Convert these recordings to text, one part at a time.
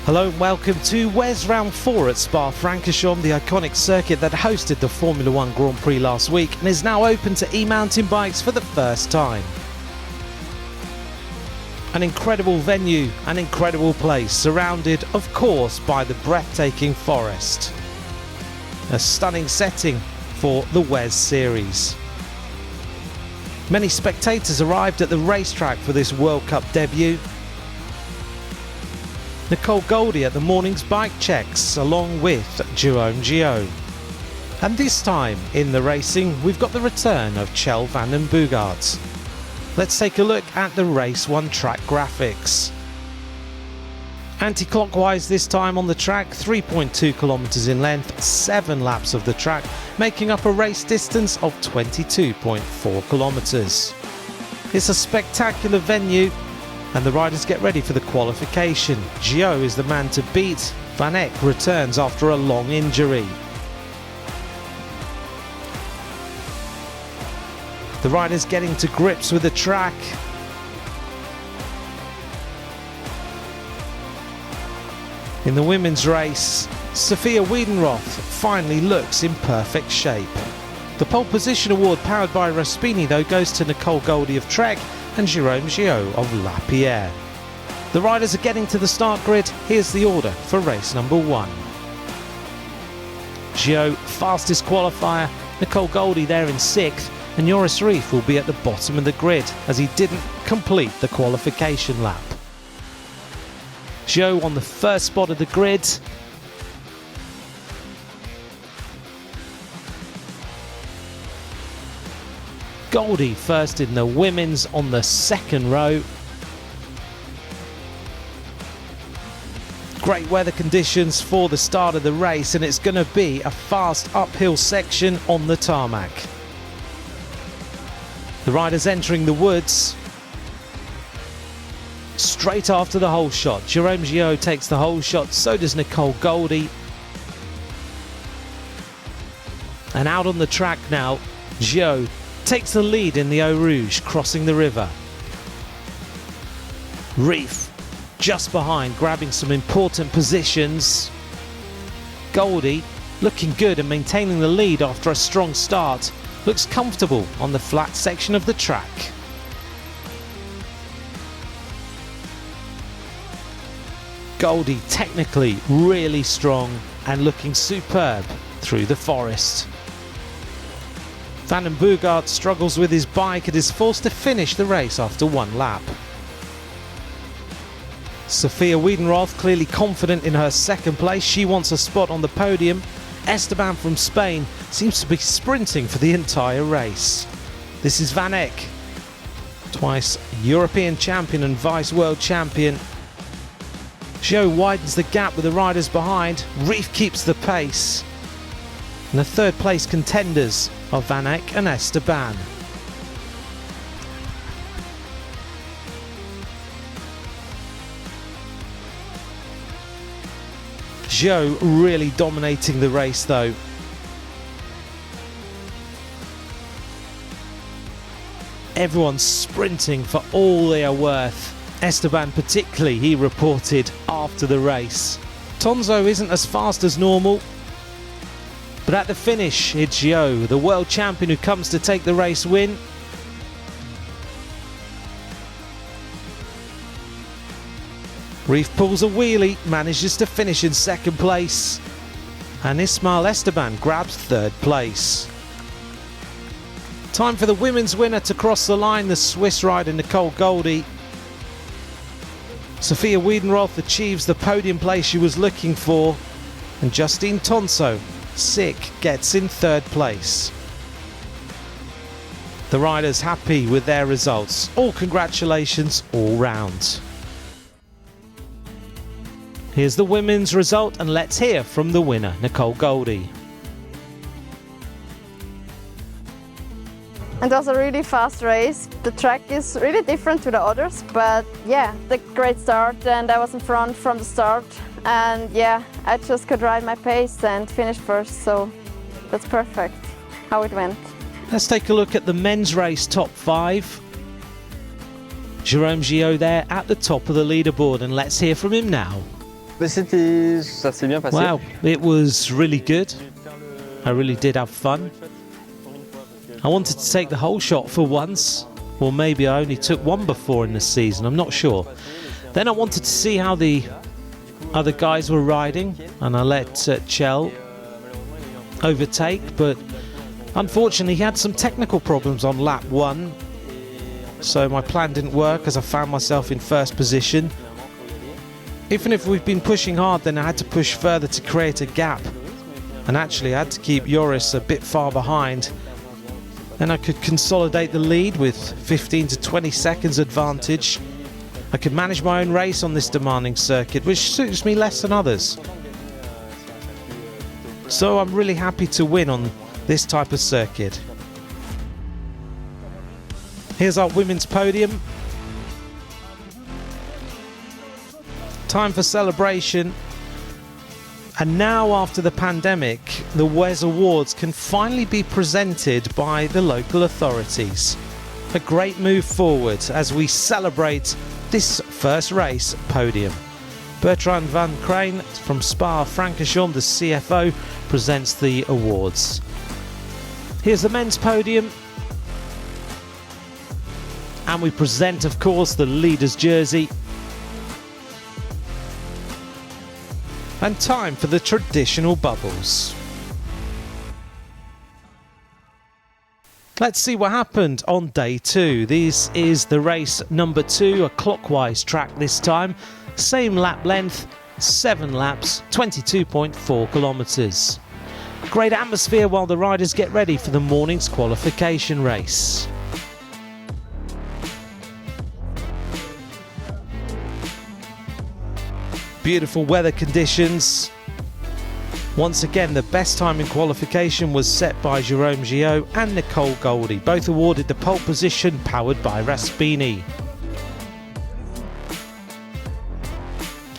Hello and welcome to WES Round 4 at SPA-Francorchamps, the iconic circuit that hosted the Formula 1 Grand Prix last week and is now open to e-mountain bikes for the first time. An incredible venue, an incredible place, surrounded of course by the breathtaking forest. A stunning setting for the WES series. Many spectators arrived at the racetrack for this World Cup debut. Nicole Goldie at the morning's bike checks along with Jerome Gio. And this time in the racing we've got the return of Kjell van den Boogaard. Let's take a look at the Race 1 track graphics. Anti-clockwise this time on the track, 3.2 kilometers in length, 7 laps of the track, making up a race distance of 22.4 kilometers. It's a spectacular venue, and the riders get ready for the qualification. Gio is the man to beat. Van Eck returns after a long injury. The riders getting to grips with the track. In the women's race, Sophia Wiedenroth finally looks in perfect shape. The pole position award powered by Raspini though goes to Nicole Goldie of Trek and Jerome Gio of La Pierre. The riders are getting to the start grid. Here's the order for race number 1. Gio, fastest qualifier, Nicole Goldie there in 6th, and Joris Reef will be at the bottom of the grid as he didn't complete the qualification lap. Gio on the first spot of the grid. Goldie first in the women's on the second row. Great weather conditions for the start of the race, and it's going to be a fast uphill section on the tarmac. The riders entering the woods. Straight after the hole shot, Jerome Gio takes the hole shot, so does Nicole Goldie. And out on the track now, Gio takes the lead in the Eau Rouge, crossing the river. Reef just behind, grabbing some important positions. Goldie looking good and maintaining the lead after a strong start. Looks comfortable on the flat section of the track. Goldie technically really strong and looking superb through the forest. Van den Boogaard struggles with his bike and is forced to finish the race after 1 lap. Sophia Wiedenroth clearly confident in her second place. She wants a spot on the podium. Esteban from Spain seems to be sprinting for the entire race. This is Van Eck, twice European champion and vice world champion. Gio widens the gap with the riders behind. Reef keeps the pace. And the third place contenders are Van Eck and Esteban. Gio really dominating the race though. Everyone's sprinting for all they are worth. Esteban particularly, he reported after the race. Tonzo isn't as fast as normal, but at the finish it's Gio, the world champion, who comes to take the race win. Reef pulls a wheelie, manages to finish in second place, and Ismail Esteban grabs third place. Time for the women's winner to cross the line, the Swiss rider Nicole Goldie. Sophia Wiedenroth achieves the podium place she was looking for, and Justine Tonso, sick, gets in third place. The riders happy with their results. All congratulations all round. Here's the women's result, and let's hear from the winner, Nicole Goldie. It was a really fast race. The track is really different to the others, but yeah, the great start, and I was in front from the start, and yeah, I just could ride my pace and finish first, so that's perfect how it went. Let's take a look at the men's race top 5. Jerome Gio there at the top of the leaderboard, and let's hear from him now. Ça s'est bien passé. Wow, it was really good. I really did have fun. I wanted to take the whole shot for once. Or maybe I only took one before in the season, I'm not sure. Then I wanted to see how the other guys were riding, and I let Chell overtake, but unfortunately he had some technical problems on lap 1, so my plan didn't work as I found myself in first position. Even if we've been pushing hard, then I had to push further to create a gap, and actually I had to keep Joris a bit far behind. Then I could consolidate the lead with 15 to 20 seconds advantage. I could manage my own race on this demanding circuit, which suits me less than others. So I'm really happy to win on this type of circuit. Here's our women's podium. Time for celebration. And now, after the pandemic, the WES Awards can finally be presented by the local authorities. A great move forward as we celebrate this first race podium. Bertrand van Crane from SPA-Francorchamps, the CFO, presents the awards. Here's the men's podium. And we present, of course, the leader's jersey. And time for the traditional bubbles. Let's see what happened on day 2. This is the race number 2, a clockwise track this time. Same lap length, 7 laps, 22.4 kilometres. Great atmosphere while the riders get ready for the morning's qualification race. Beautiful weather conditions. Once again, the best time in qualification was set by Jérôme Gillot and Nicole Goldie, both awarded the pole position, powered by Raspini.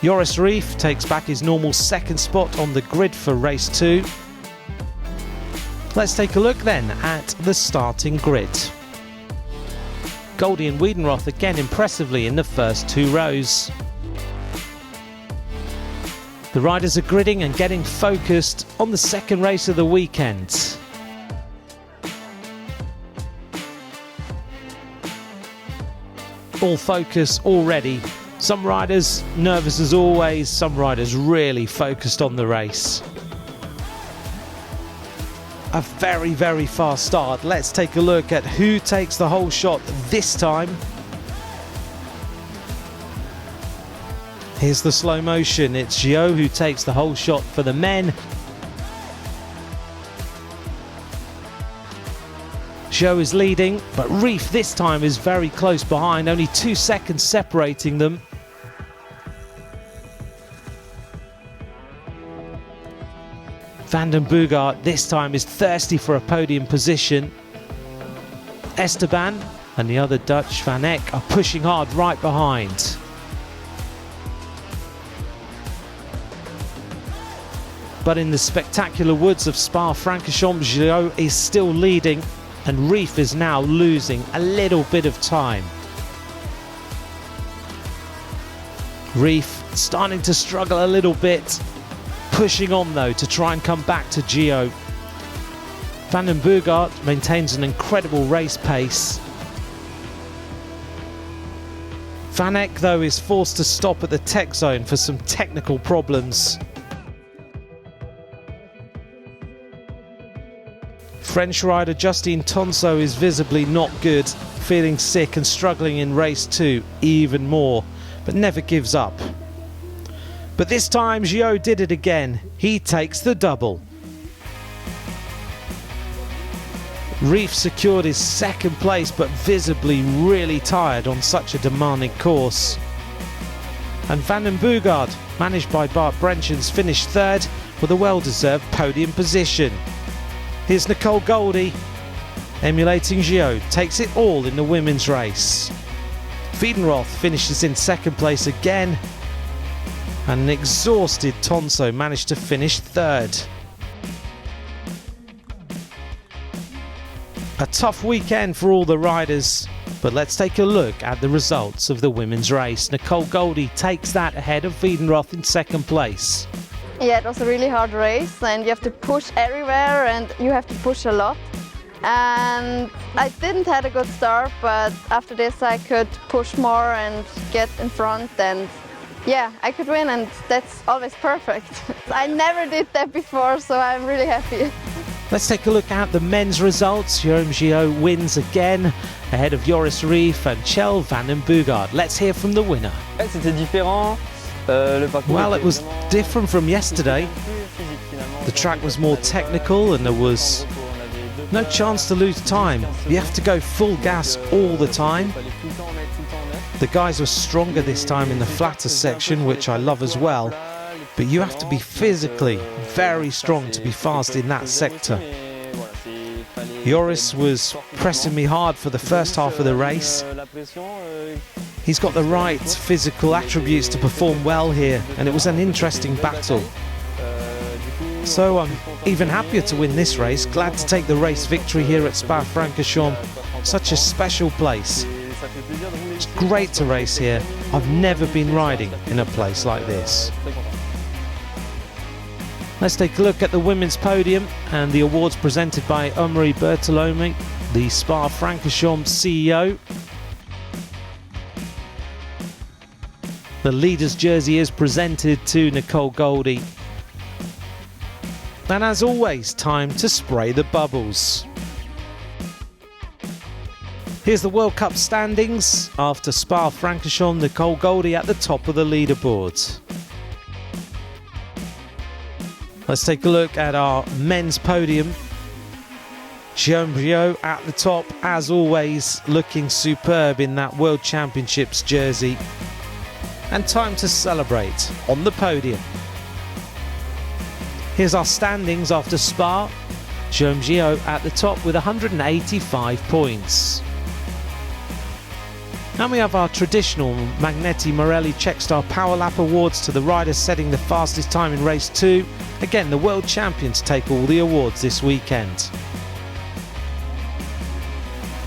Joris Reef takes back his normal second spot on the grid for race 2. Let's take a look then at the starting grid. Goldie and Wiedenroth again impressively in the first 2 rows. The riders are gridding and getting focused on the second race of the weekend. All focus already. Some riders nervous as always, some riders really focused on the race. A very, very fast start. Let's take a look at who takes the whole shot this time. Here's the slow motion. It's Gillot who takes the whole shot for the men. Gillot is leading, but Reef this time is very close behind, only 2 seconds separating them. Van den Boogaard this time is thirsty for a podium position. Esteban and the other Dutch, Van Eck, are pushing hard right behind. But in the spectacular woods of SPA-Francorchamps, Gillot is still leading and Reef is now losing a little bit of time. Reef starting to struggle a little bit, pushing on though to try and come back to Gillot. Van den Boogaard maintains an incredible race pace. Van Eck though is forced to stop at the tech zone for some technical problems. French rider Justine Tonso is visibly not good, feeling sick and struggling in race 2 even more, but never gives up. But this time Gillot did it again. He takes the double. Reef secured his second place, but visibly really tired on such a demanding course. And Van den Boogaard, managed by Bart Brenchens, finished 3rd with a well-deserved podium position. Here's Nicole Goldie, emulating Gillot, takes it all in the women's race. Wiedenroth finishes in 2nd place again, and an exhausted Tonso managed to finish 3rd. A tough weekend for all the riders, But let's take a look at the results of the women's race. Nicole Goldie takes that ahead of Wiedenroth in second place. Yeah, it was a really hard race and you have to push everywhere and you have to push a lot. And I didn't have a good start, but after this I could push more and get in front, and yeah, I could win, and that's always perfect. I never did that before, so I'm really happy. Let's take a look at the men's results. Jerome Gio wins again ahead of Joris Reef and Kjell van den Boogaard. Let's hear from the winner. Well, it was different from yesterday. The track was more technical and there was no chance to lose time. You have to go full gas all the time. The guys were stronger this time in the flatter section, which I love as well. But you have to be physically very strong to be fast in that sector. Joris was pressing me hard for the first half of the race. He's got the right physical attributes to perform well here, and it was an interesting battle. So I'm even happier to win this race, glad to take the race victory here at SPA-Francorchamps, such a special place. It's great to race here. I've never been riding in a place like this. Let's take a look at the women's podium and the awards presented by Omri Bertolome, the SPA-Francorchamps CEO. The leader's jersey is presented to Nicole Goldie. And as always, time to spray the bubbles. Here's the World Cup standings. After SPA-Francorchamps, Nicole Goldie at the top of the leaderboard. Let's take a look at our men's podium. Jerome Gio at the top, as always, looking superb in that World Championships jersey. And time to celebrate on the podium. Here's our standings after Spa. Jerome Gio at the top with 185 points. And we have our traditional Magneti Morelli Checkstar Power Lap Awards to the riders setting the fastest time in race 2. Again, the world champions take all the awards this weekend.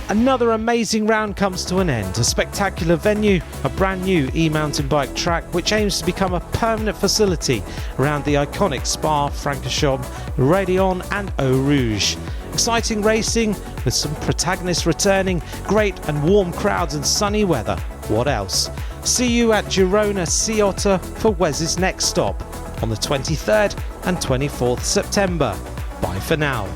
Another amazing round comes to an end. A spectacular venue, a brand new e-mountain bike track which aims to become a permanent facility around the iconic SPA-Francorchamps, Raidillon and Eau Rouge. Exciting racing with some protagonists returning, great and warm crowds and sunny weather. What else? See you at Girona Sea Otter for Wes's next stop on the 23rd and 24th September. Bye for now.